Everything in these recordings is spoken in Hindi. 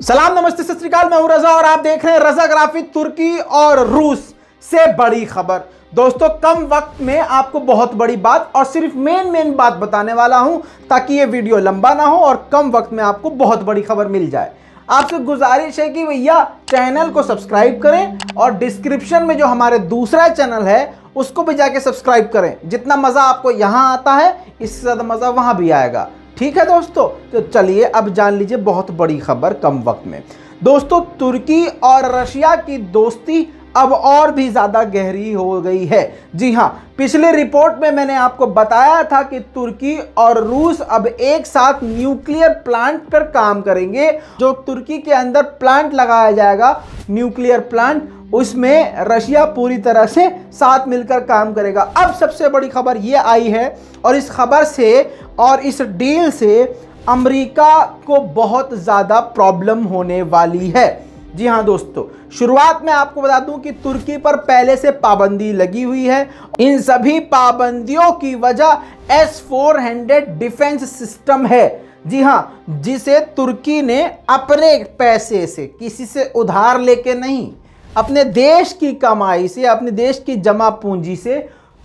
सलाम नमस्ते सत श्री अकाल, मैं हूं रजा और आप देख रहे हैं रजा ग्राफी। तुर्की और रूस से बड़ी खबर। दोस्तों, कम वक्त में आपको बहुत बड़ी बात और सिर्फ मेन बात बताने वाला हूं ताकि ये वीडियो लंबा ना हो और कम वक्त में आपको बहुत बड़ी खबर मिल जाए। आपसे गुजारिश है कि भैया चैनल को सब्सक्राइब करें और डिस्क्रिप्शन में जो हमारे दूसरा चैनल है उसको भी जाके सब्सक्राइब करें। जितना मज़ा आपको यहाँ आता है इससे ज़्यादा मज़ा वहाँ भी आएगा। ठीक है दोस्तों, तो चलिए अब जान लीजिए बहुत बड़ी खबर कम वक्त में। दोस्तों, तुर्की और रशिया की दोस्ती अब और भी ज़्यादा गहरी हो गई है। जी हाँ, पिछले रिपोर्ट में मैंने आपको बताया था कि तुर्की और रूस अब एक साथ न्यूक्लियर प्लांट पर काम करेंगे। जो तुर्की के अंदर प्लांट लगाया जाएगा, न्यूक्लियर प्लांट, उसमें रशिया पूरी तरह से साथ मिलकर काम करेगा। अब सबसे बड़ी खबर ये आई है और इस खबर से और इस डील से अमेरिका को बहुत ज़्यादा प्रॉब्लम होने वाली है। जी हाँ दोस्तों, शुरुआत में आपको बता दूं कि तुर्की पर पहले से पाबंदी लगी हुई है। इन सभी पाबंदियों की वजह S-400 डिफेंस सिस्टम है। जी हाँ, जिसे तुर्की ने अपने पैसे से, किसी से उधार लेके नहीं, अपने देश की कमाई से, अपने देश की जमा पूंजी से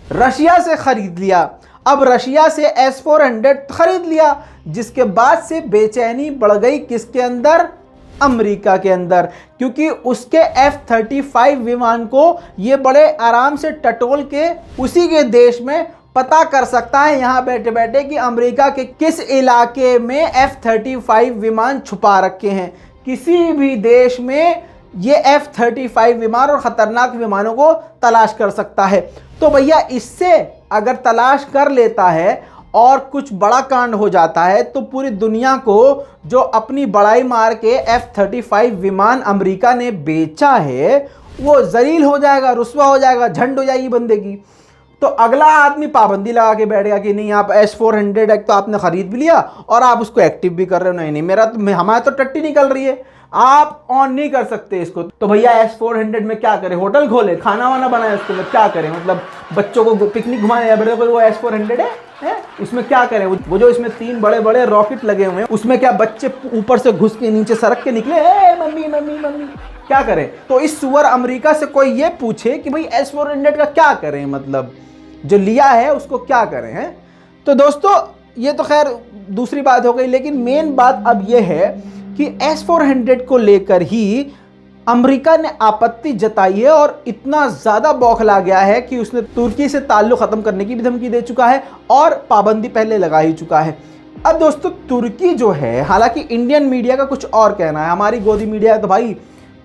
रशिया से खरीद लिया। अब रशिया से S-400 खरीद लिया, जिसके बाद से बेचैनी बढ़ गई किसके अंदर? अमेरिका के अंदर, क्योंकि उसके F-35 विमान को ये बड़े आराम से टटोल के उसी के देश में पता कर सकता है यहाँ बैठे बैठे कि अमेरिका के किस इलाके में F-35 विमान छुपा रखे हैं। किसी भी देश में ये F-35 विमान और ख़तरनाक विमानों को तलाश कर सकता है। तो भैया, इससे अगर तलाश कर लेता है और कुछ बड़ा कांड हो जाता है तो पूरी दुनिया को जो अपनी बड़ाई मार के F-35 विमान अमेरिका ने बेचा है वो जलील हो जाएगा, रुस्वा हो जाएगा, झंड हो जाएगी बंदे की। तो अगला आदमी पाबंदी लगा के बैठ गया कि नहीं, आप S-400 एक तो आपने खरीद भी लिया और आप उसको एक्टिव भी कर रहे हो। नहीं नहीं, हमारे तो टट्टी निकल रही है, आप ऑन नहीं कर सकते इसको। तो भैया S-400 में क्या करें? होटल खोले, खाना वाना बनाए उसको, क्या करें? मतलब बच्चों को पिकनिक घुमाने या बेटे को वो S-400 है? इसमें क्या करें? वो जो इसमें 3 बड़े बड़े रॉकेट लगे हुए हैं, उसमें क्या बच्चे ऊपर से घुस के नीचे सरक के निकले, मम्मी मम्मी मम्मी, क्या करें? तो इस सुअर अमेरिका से कोई ये पूछे कि भाई S-400 का क्या करें, मतलब जो लिया है उसको क्या करें? हैं तो दोस्तों, ये तो खैर दूसरी बात हो गई, लेकिन मेन बात अब ये है कि S-400 को लेकर ही अमेरिका ने आपत्ति जताई है और इतना ज़्यादा बौखला गया है कि उसने तुर्की से ताल्लुक़ ख़त्म करने की भी धमकी दे चुका है और पाबंदी पहले लगा ही चुका है। अब दोस्तों, तुर्की जो है, हालांकि इंडियन मीडिया का कुछ और कहना है, हमारी गोदी मीडिया तो भाई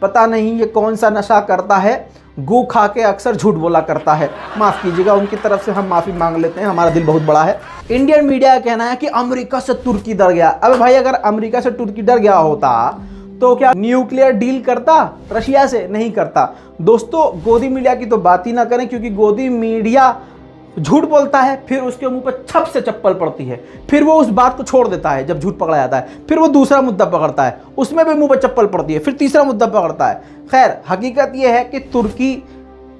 पता नहीं ये कौन सा नशा करता है, गू खा के अक्सर झूठ बोला करता है। माफ़ कीजिएगा, उनकी तरफ से हम माफ़ी मांग लेते हैं, हमारा दिल बहुत बड़ा है। इंडियन मीडिया का कहना है कि अमेरिका से तुर्की डर गया। अब भाई, अगर अमेरिका से तुर्की डर गया होता तो क्या न्यूक्लियर डील करता रशिया से? नहीं करता। दोस्तों, गोदी मीडिया की तो बात ही ना करें, क्योंकि गोदी मीडिया झूठ बोलता है, फिर उसके मुंह पर छप से चप्पल पड़ती है, फिर वो उस बात को छोड़ देता है जब झूठ पकड़ा जाता है, फिर वो दूसरा मुद्दा पकड़ता है, उसमें भी मुंह पर चप्पल पड़ती है, फिर तीसरा मुद्दा पकड़ता है। खैर, हकीकत ये है कि तुर्की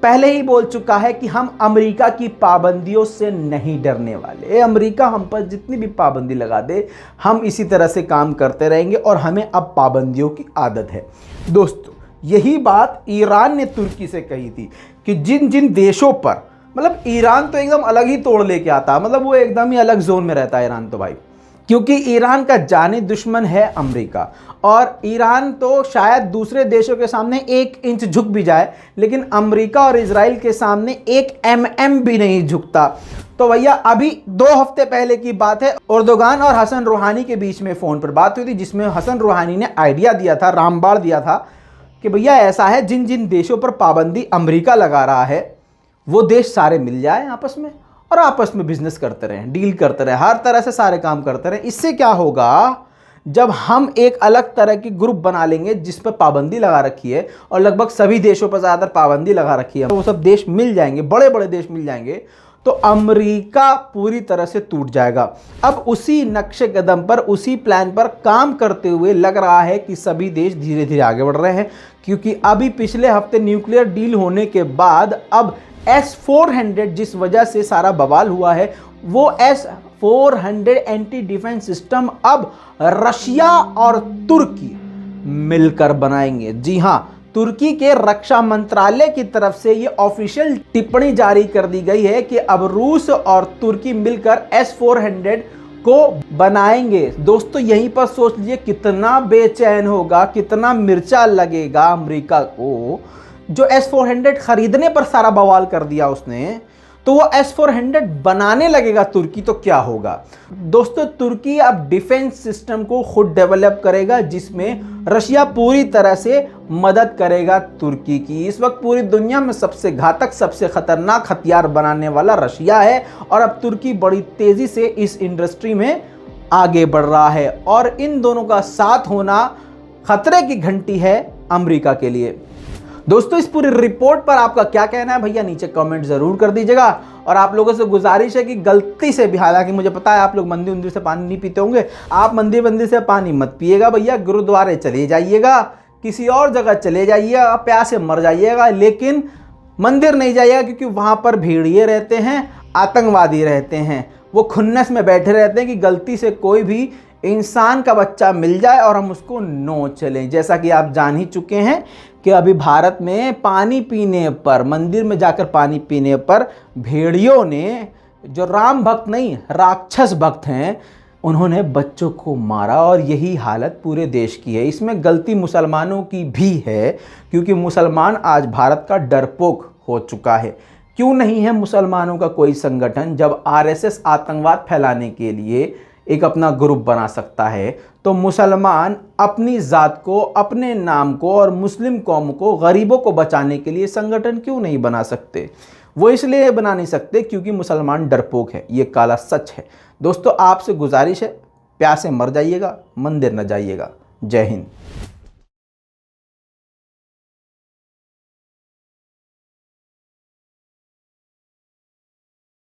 पहले ही बोल चुका है कि हम अमेरिका की पाबंदियों से नहीं डरने वाले। अमेरिका हम पर जितनी भी पाबंदी लगा दे, हम इसी तरह से काम करते रहेंगे और हमें अब पाबंदियों की आदत है। दोस्तों, यही बात ईरान ने तुर्की से कही थी कि जिन जिन देशों पर, मतलब ईरान तो एकदम अलग ही तोड़ लेके आता, मतलब वो एकदम ही अलग जोन में रहता है ईरान तो भाई, क्योंकि ईरान का जानी दुश्मन है अमेरिका। और ईरान तो शायद दूसरे देशों के सामने 1 इंच झुक भी जाए, लेकिन अमेरिका और इजराइल के सामने 1 mm भी नहीं झुकता। तो भैया, अभी 2 हफ्ते पहले की बात है, एर्दोगान और हसन रूहानी के बीच में फ़ोन पर बात हुई थी, जिसमें हसन रूहानी ने आइडिया दिया था, रामबाण दिया था कि भैया ऐसा है, जिन जिन देशों पर पाबंदी अमेरिका लगा रहा है वो देश सारे मिल जाए आपस में और आपस में बिजनेस करते रहें, डील करते रहें, हर तरह से सारे काम करते रहें। इससे क्या होगा, जब हम एक अलग तरह की ग्रुप बना लेंगे जिस पर पाबंदी लगा रखी है और लगभग सभी देशों पर ज़्यादातर पाबंदी लगा रखी है, तो वो सब देश मिल जाएंगे, बड़े बड़े देश मिल जाएंगे, तो अमेरिका पूरी तरह से टूट जाएगा। अब उसी नक्शे कदम पर, उसी प्लान पर काम करते हुए लग रहा है कि सभी देश धीरे धीरे आगे बढ़ रहे हैं, क्योंकि अभी पिछले हफ्ते न्यूक्लियर डील होने के बाद अब S-400 जिस वजह से सारा बवाल हुआ है, वो S-400 एंटी डिफेंस सिस्टम अब रशिया और तुर्की मिलकर बनाएंगे। जी हाँ, तुर्की के रक्षा मंत्रालय की तरफ से ये ऑफिशियल टिप्पणी जारी कर दी गई है कि अब रूस और तुर्की मिलकर S-400 को बनाएंगे। दोस्तों यहीं पर सोच लीजिए कितना बेचैन होगा, कितना मिर्चा लगेगा अमेरिका को, जो S-400 खरीदने पर सारा बवाल कर दिया उसने, तो वो S-400 बनाने लगेगा तुर्की, तो क्या होगा। दोस्तों तुर्की अब डिफेंस सिस्टम को खुद डेवलप करेगा, जिसमें रशिया पूरी तरह से मदद करेगा तुर्की की। इस वक्त पूरी दुनिया में सबसे घातक, सबसे खतरनाक हथियार बनाने वाला रशिया है, और अब तुर्की बड़ी तेजी से इस इंडस्ट्री में आगे बढ़ रहा है, और इन दोनों का साथ होना खतरे की घंटी है अमेरिका के लिए। दोस्तों इस पूरी रिपोर्ट पर आपका क्या कहना है भैया, नीचे कमेंट जरूर कर दीजिएगा। और आप लोगों से गुजारिश है कि गलती से भी, हालांकि मुझे पता है आप लोग मंदिर से पानी नहीं पीते होंगे, आप मंदिर से पानी मत पिएगा भैया, गुरुद्वारे चले जाइएगा, किसी और जगह चले जाइएगा, प्यास से मर जाइएगा, लेकिन मंदिर नहीं जाइएगा, क्योंकि वहां पर भीड़िए रहते हैं, आतंकवादी रहते हैं, वो खुन्नस में बैठे रहते हैं कि गलती से कोई भी इंसान का बच्चा मिल जाए और हम उसको नोच चलें। जैसा कि आप जान ही चुके हैं कि अभी भारत में पानी पीने पर, मंदिर में जाकर पानी पीने पर भेड़ियों ने, जो राम भक्त नहीं राक्षस भक्त हैं, उन्होंने बच्चों को मारा, और यही हालत पूरे देश की है। इसमें गलती मुसलमानों की भी है, क्योंकि मुसलमान आज भारत का डरपोक हो चुका है। क्यों नहीं है मुसलमानों का कोई संगठन, जब आरएसएस आतंकवाद फैलाने के लिए एक अपना ग्रुप बना सकता है, तो मुसलमान अपनी ज़ात को, अपने नाम को और मुस्लिम कौम को, गरीबों को बचाने के लिए संगठन क्यों नहीं बना सकते। वो इसलिए बना नहीं सकते क्योंकि मुसलमान डरपोक है, ये काला सच है। दोस्तों आपसे गुजारिश है, प्यास से मर जाइएगा, मंदिर न जाइएगा। जय हिंद।